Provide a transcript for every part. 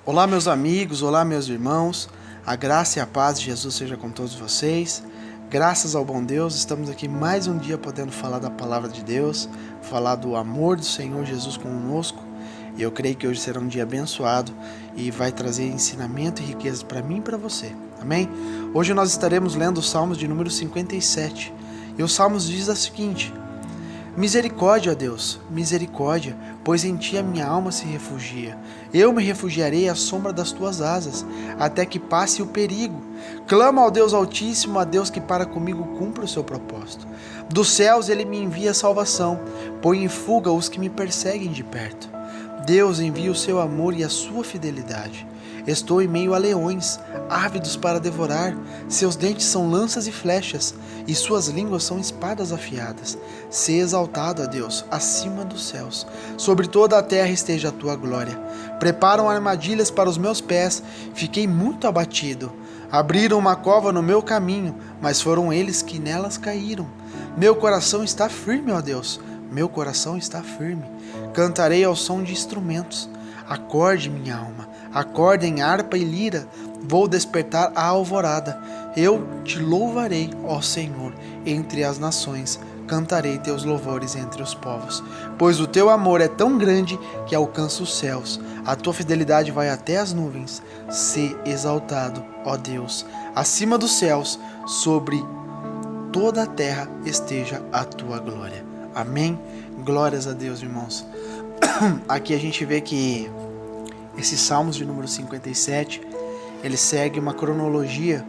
Olá, meus amigos, olá, meus irmãos, a graça e a paz de Jesus seja com todos vocês. Graças ao bom Deus, estamos aqui mais um dia podendo falar da palavra de Deus, falar do amor do Senhor Jesus conosco. E eu creio que hoje será um dia abençoado e vai trazer ensinamento e riqueza para mim e para você. Amém? Hoje nós estaremos lendo os Salmos de número 57. E os Salmos diz o seguinte: Misericórdia, ó Deus, misericórdia, pois em ti a minha alma se refugia. Eu me refugiarei à sombra das tuas asas, até que passe o perigo. Clamo ao Deus Altíssimo, a Deus que para comigo cumpre o seu propósito. Dos céus ele me envia salvação, põe em fuga os que me perseguem de perto. Deus envia o seu amor e a sua fidelidade. Estou em meio a leões, ávidos para devorar. Seus dentes são lanças e flechas, e suas línguas são espadas afiadas. Sê exaltado, ó Deus, acima dos céus. Sobre toda a terra esteja a tua glória. Preparam armadilhas para os meus pés. Fiquei muito abatido. Abriram uma cova no meu caminho, mas foram eles que nelas caíram. Meu coração está firme, ó Deus. Meu coração está firme. Cantarei ao som de instrumentos. Acorde, minha alma, acorde em harpa e lira, vou despertar a alvorada. Eu te louvarei, ó Senhor, entre as nações, cantarei teus louvores entre os povos. Pois o teu amor é tão grande que alcança os céus, a tua fidelidade vai até as nuvens. Sê exaltado, ó Deus, acima dos céus, sobre toda a terra esteja a tua glória. Amém? Glórias a Deus, irmãos. Aqui a gente vê que esses Salmos de número 57, ele segue uma cronologia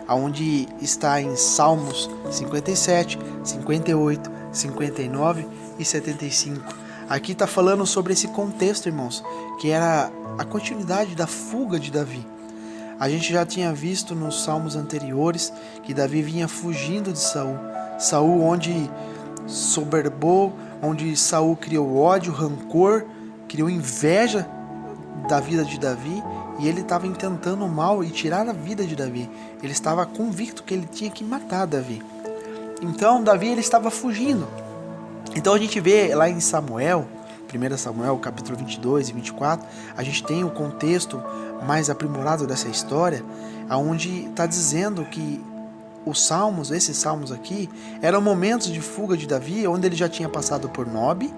onde está em Salmos 57, 58, 59 e 75. Aqui está falando sobre esse contexto, irmãos, que era a continuidade da fuga de Davi. A gente já tinha visto nos Salmos anteriores que Davi vinha fugindo de Saul. Saul onde soberbou, onde Saul criou ódio, rancor, criou inveja da vida de Davi, e ele estava intentando o mal e tirar a vida de Davi. Ele estava convicto que ele tinha que matar Davi. Então Davi ele estava fugindo. Então a gente vê lá em Samuel, 1 Samuel capítulo 22 e 24, a gente tem o contexto mais aprimorado dessa história, onde está dizendo que os salmos, esses salmos aqui, eram momentos de fuga de Davi, onde ele já tinha passado por Nob,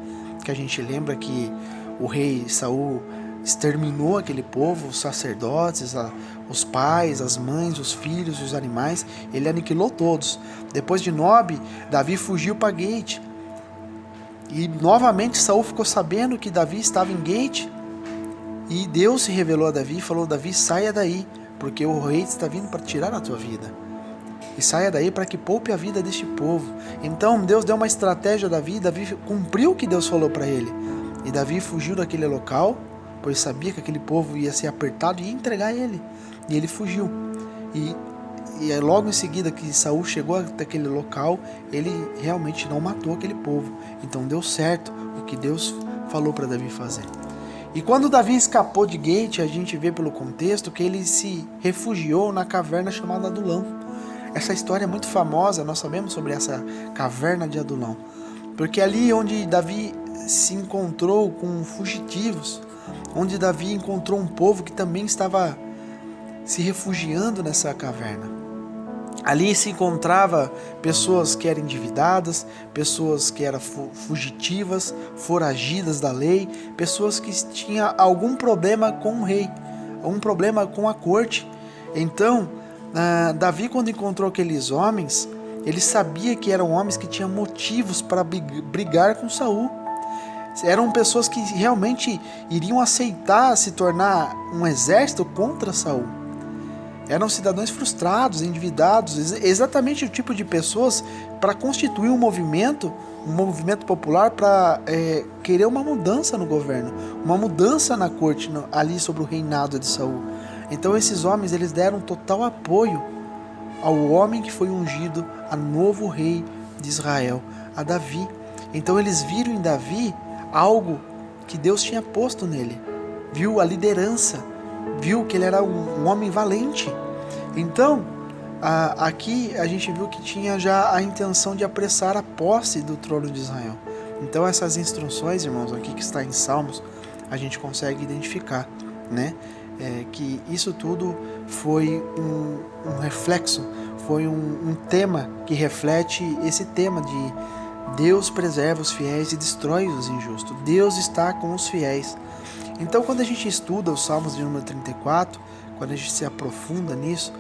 que a gente lembra que o rei Saul exterminou aquele povo, os sacerdotes, os pais, as mães, os filhos, os animais, ele aniquilou todos. Depois de Nob, Davi fugiu para Gate, e novamente Saul ficou sabendo que Davi estava em Gate, e Deus se revelou a Davi e falou: Davi, saia daí, porque o rei está vindo para tirar a tua vida. E saia daí para que poupe a vida deste povo. Então Deus deu uma estratégia a Davi. Davi cumpriu o que Deus falou para ele. E Davi fugiu daquele local, pois sabia que aquele povo ia ser apertado e ia entregar ele. E ele fugiu. E logo em seguida que Saul chegou até aquele local, ele realmente não matou aquele povo. Então deu certo o que Deus falou para Davi fazer. E quando Davi escapou de Gate, a gente vê pelo contexto que ele se refugiou na caverna chamada Adulão. Essa história é muito famosa, nós sabemos sobre essa caverna de Adulão, porque ali onde Davi se encontrou com fugitivos, onde Davi encontrou um povo que também estava se refugiando nessa caverna. Ali se encontrava pessoas que eram endividadas, pessoas que eram fugitivas, foragidas da lei, pessoas que tinham algum problema com o rei, algum problema com a corte. Então, Davi, quando encontrou aqueles homens, ele sabia que eram homens que tinham motivos para brigar com Saul. Eram pessoas que realmente iriam aceitar se tornar um exército contra Saul. Eram cidadãos frustrados, endividados, exatamente o tipo de pessoas para constituir um movimento popular para querer uma mudança no governo, uma mudança na corte, ali sobre o reinado de Saul. Então esses homens, eles deram total apoio ao homem que foi ungido, a novo rei de Israel, a Davi. Então eles viram em Davi algo que Deus tinha posto nele. Viu a liderança, viu que ele era um homem valente. Então, aqui a gente viu que tinha já a intenção de apressar a posse do trono de Israel. Então essas instruções, irmãos, aqui que está em Salmos, a gente consegue identificar, né? que isso tudo foi um reflexo, foi um tema que reflete esse tema de Deus preserva os fiéis e destrói os injustos. Deus está com os fiéis. Então, quando a gente estuda os Salmos de número 34, quando a gente se aprofunda nisso,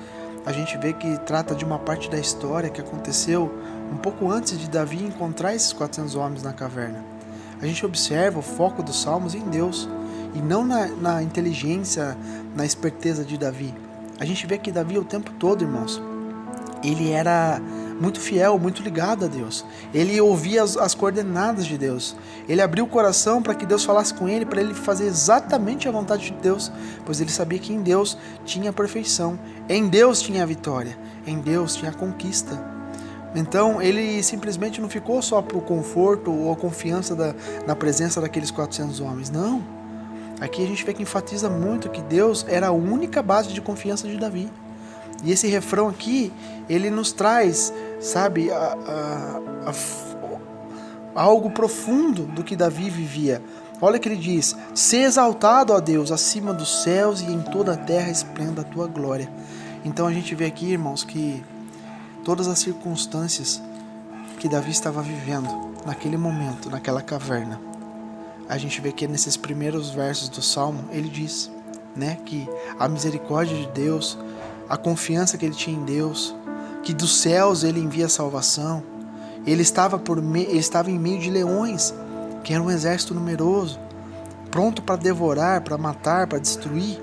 a gente vê que trata de uma parte da história que aconteceu um pouco antes de Davi encontrar esses 400 homens na caverna. A gente observa o foco dos Salmos em Deus e não na inteligência, na esperteza de Davi. A gente vê que Davi o tempo todo, irmãos, ele era muito fiel, muito ligado a Deus. Ele ouvia as coordenadas de Deus. Ele abriu o coração para que Deus falasse com ele, para ele fazer exatamente a vontade de Deus, pois ele sabia que em Deus tinha a perfeição, em Deus tinha a vitória, em Deus tinha a conquista. Então ele simplesmente não ficou só para o conforto ou a confiança na presença daqueles 400 homens, não. Aqui a gente vê que enfatiza muito que Deus era a única base de confiança de Davi. E esse refrão aqui, ele nos traz, sabe, algo profundo do que Davi vivia. Olha que ele diz: "Sê exaltado, ó Deus, acima dos céus e em toda a terra esplenda a tua glória." Então a gente vê aqui, irmãos, que todas as circunstâncias que Davi estava vivendo naquele momento, naquela caverna, a gente vê que nesses primeiros versos do Salmo, ele diz, né, que a misericórdia de Deus, a confiança que ele tinha em Deus, que dos céus ele envia salvação. Ele estava em meio de leões, que era um exército numeroso, pronto para devorar, para matar, para destruir.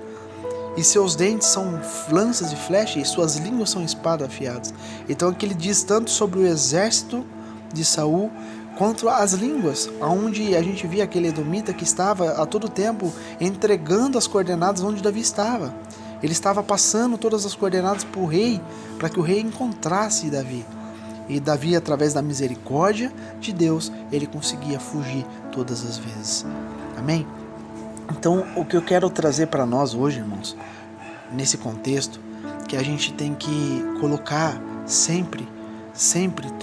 E seus dentes são lanças e flechas, e suas línguas são espadas afiadas. Então aqui ele diz tanto sobre o exército de Saul, quanto as línguas, onde a gente via aquele edomita que estava a todo tempo entregando as coordenadas onde Davi estava. Ele estava passando todas as coordenadas para o rei, para que o rei encontrasse Davi. E Davi, através da misericórdia de Deus, ele conseguia fugir todas as vezes. Amém? Então, o que eu quero trazer para nós hoje, irmãos, nesse contexto, que a gente tem que colocar sempre,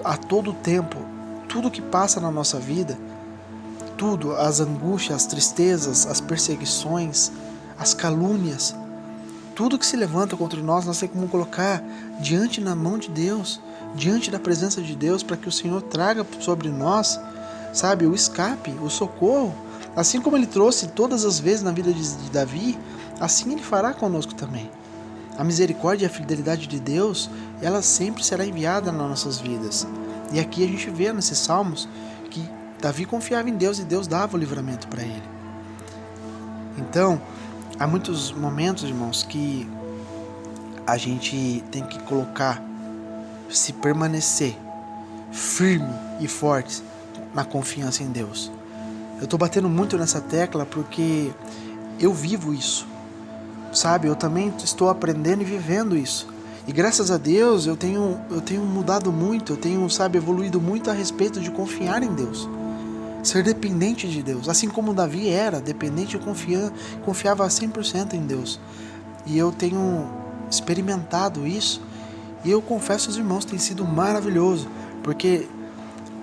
a todo tempo, tudo que passa na nossa vida, tudo, as angústias, as tristezas, as perseguições, as calúnias, tudo que se levanta contra nós temos como colocar diante na mão de Deus, diante da presença de Deus, para que o Senhor traga sobre nós, sabe, o escape, o socorro. Assim como ele trouxe todas as vezes na vida de Davi, assim ele fará conosco também. A misericórdia e a fidelidade de Deus, ela sempre será enviada nas nossas vidas. E aqui a gente vê nesses salmos que Davi confiava em Deus e Deus dava o livramento para ele. Então, há muitos momentos, irmãos, que a gente tem que se permanecer firme e forte na confiança em Deus. Eu estou batendo muito nessa tecla porque eu vivo isso, sabe? Eu também estou aprendendo e vivendo isso. E graças a Deus eu tenho mudado muito, eu tenho, sabe, evoluído muito a respeito de confiar em Deus. Ser dependente de Deus, assim como Davi era dependente, confiava 100% em Deus. E eu tenho experimentado isso, e eu confesso aos irmãos, tem sido maravilhoso, porque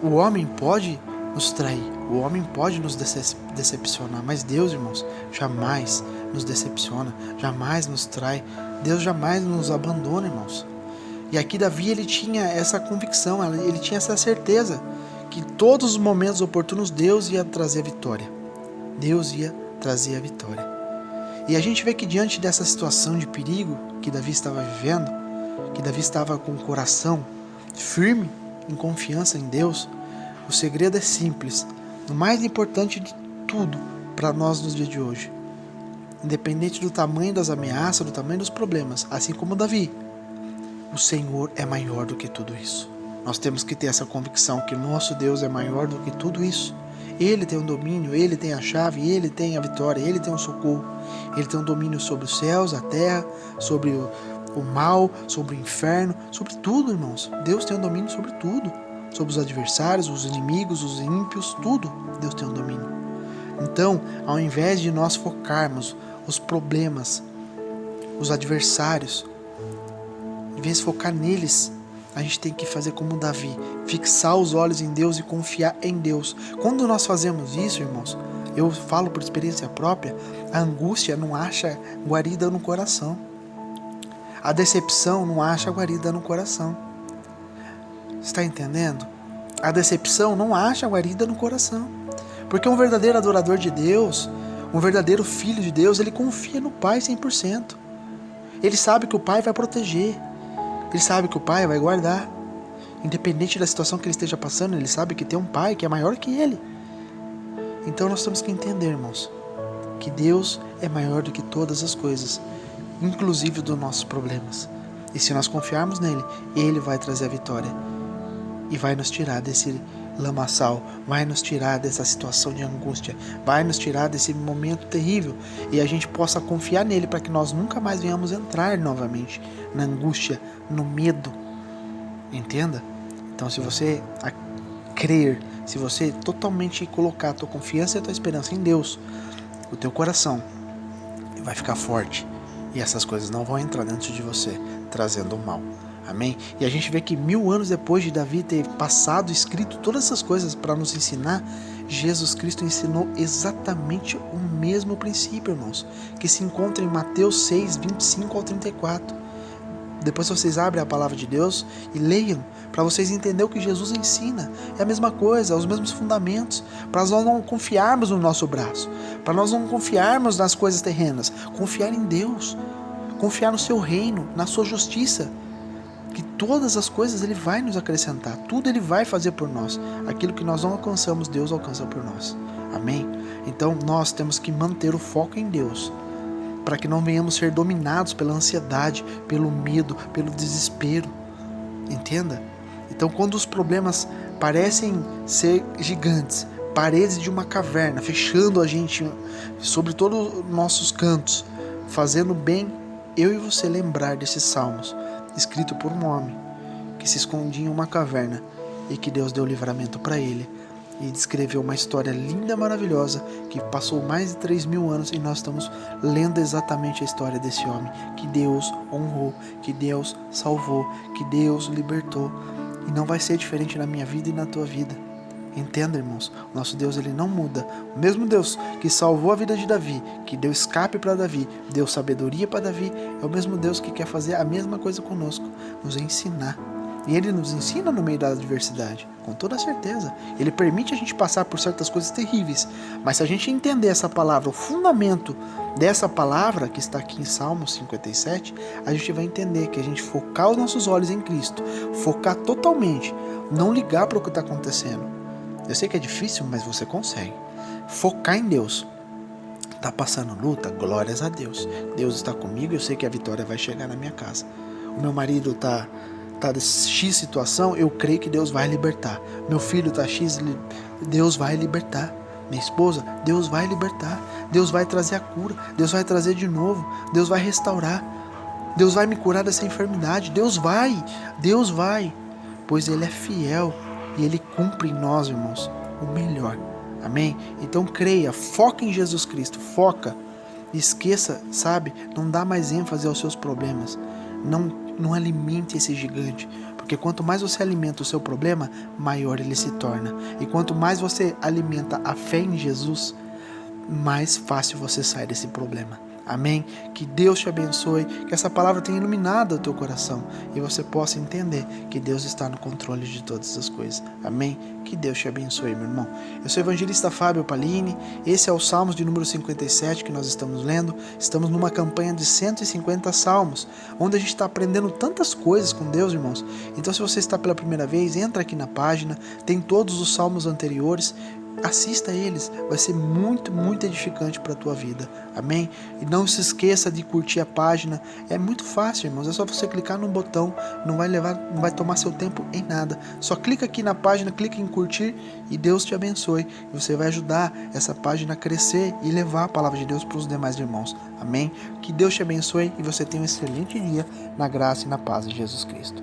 o homem pode nos trair, o homem pode nos decepcionar, mas Deus, irmãos, jamais nos decepciona, jamais nos trai, Deus jamais nos abandona, irmãos. E aqui Davi, ele tinha essa convicção, ele tinha essa certeza, que todos os momentos oportunos Deus ia trazer a vitória. Deus ia trazer a vitória. E a gente vê que diante dessa situação de perigo que Davi estava vivendo, que Davi estava com o coração firme, em confiança em Deus, o segredo é simples. O mais importante de tudo para nós nos dias de hoje, independente do tamanho das ameaças, do tamanho dos problemas, assim como Davi, o Senhor é maior do que tudo isso. Nós temos que ter essa convicção que o nosso Deus é maior do que tudo isso. Ele tem o domínio, Ele tem a chave, Ele tem a vitória, Ele tem o socorro. Ele tem o domínio sobre os céus, a terra, sobre o mal, sobre o inferno, sobre tudo, irmãos. Deus tem o domínio sobre tudo. Sobre os adversários, os inimigos, os ímpios, tudo. Deus tem o domínio. Então, ao invés de nós focarmos os problemas, os adversários, em vez de focar neles, a gente tem que fazer como Davi, fixar os olhos em Deus e confiar em Deus. Quando nós fazemos isso, irmãos, Eu falo por experiência própria, a angústia não acha guarida no coração. A decepção não acha guarida no coração. Está entendendo? A decepção não acha guarida no coração. Porque um verdadeiro adorador de Deus, um verdadeiro filho de Deus, ele confia no Pai 100%. Ele sabe que o Pai vai proteger. Ele sabe que o Pai vai guardar. Independente da situação que ele esteja passando, ele sabe que tem um Pai que é maior que ele. Então nós temos que entender, irmãos, que Deus é maior do que todas as coisas, inclusive dos nossos problemas. E se nós confiarmos nele, ele vai trazer a vitória. E vai nos tirar desse lamaçal, vai nos tirar dessa situação de angústia, vai nos tirar desse momento terrível. E a gente possa confiar nele para que nós nunca mais venhamos entrar novamente na angústia, no medo. Entenda? Então se você crer, se você totalmente colocar a tua confiança e a tua esperança em Deus, o teu coração vai ficar forte. E essas coisas não vão entrar dentro de você, trazendo o mal. Amém? E a gente vê que 1000 anos depois de Davi ter passado, escrito todas essas coisas para nos ensinar, Jesus Cristo ensinou exatamente o mesmo princípio, irmãos, que se encontra em Mateus 6, 25 ao 34. Depois vocês abrem a palavra de Deus e leiam, para vocês entenderem o que Jesus ensina. É a mesma coisa, os mesmos fundamentos, para nós não confiarmos no nosso braço, para nós não confiarmos nas coisas terrenas, confiar em Deus, confiar no seu reino, na sua justiça, que todas as coisas ele vai nos acrescentar, tudo ele vai fazer por nós. Aquilo que nós não alcançamos, Deus alcança por nós. Amém? Então nós temos que manter o foco em Deus, para que não venhamos ser dominados pela ansiedade, pelo medo, pelo desespero. Entenda? Então quando os problemas parecem ser gigantes, paredes de uma caverna, fechando a gente sobre todos os nossos cantos, fazendo bem eu e você lembrar desses salmos, escrito por um homem que se escondia em uma caverna e que Deus deu livramento para ele e descreveu uma história linda, maravilhosa, que passou mais de 3000 anos e nós estamos lendo exatamente a história desse homem, que Deus honrou, que Deus salvou, que Deus libertou. E não vai ser diferente na minha vida e na tua vida. Entenda, irmãos, o nosso Deus ele não muda. O mesmo Deus que salvou a vida de Davi, que deu escape para Davi, deu sabedoria para Davi, é o mesmo Deus que quer fazer a mesma coisa conosco, nos ensinar. E ele nos ensina no meio da adversidade, com toda certeza. Ele permite a gente passar por certas coisas terríveis, mas se a gente entender essa palavra, o fundamento dessa palavra que está aqui em Salmos 57, a gente vai entender que a gente focar os nossos olhos em Cristo, focar totalmente, não ligar para o que está acontecendo. Eu sei que é difícil, mas você consegue. Focar em Deus. Tá passando luta? Glórias a Deus. Deus está comigo, eu sei que a vitória vai chegar na minha casa. O meu marido tá X situação, eu creio que Deus vai libertar. Meu filho tá X, Deus vai libertar. Minha esposa, Deus vai libertar. Deus vai trazer a cura. Deus vai trazer de novo. Deus vai restaurar. Deus vai me curar dessa enfermidade. Deus vai. Pois Ele é fiel e Ele cumpre em nós, irmãos, o melhor. Amém? Então creia, foca em Jesus Cristo. Foca. Esqueça, sabe? Não dá mais ênfase aos seus problemas. Não alimente esse gigante, porque quanto mais você alimenta o seu problema, maior ele se torna. E quanto mais você alimenta a fé em Jesus, mais fácil você sai desse problema. Amém? Que Deus te abençoe, que essa palavra tenha iluminado o teu coração e você possa entender que Deus está no controle de todas as coisas. Amém? Que Deus te abençoe, meu irmão. Eu sou o evangelista Fábio Palini, esse é o Salmos de número 57 que nós estamos lendo. Estamos numa campanha de 150 salmos, onde a gente está aprendendo tantas coisas com Deus, irmãos. Então se você está pela primeira vez, entra aqui na página, tem todos os salmos anteriores. Assista eles, vai ser muito, muito edificante para a tua vida, amém? E não se esqueça de curtir a página, é muito fácil, irmãos, é só você clicar no botão, não vai tomar seu tempo em nada, só clica aqui na página, clica em curtir e Deus te abençoe, você vai ajudar essa página a crescer e levar a palavra de Deus para os demais irmãos, amém? Que Deus te abençoe e você tenha um excelente dia na graça e na paz de Jesus Cristo.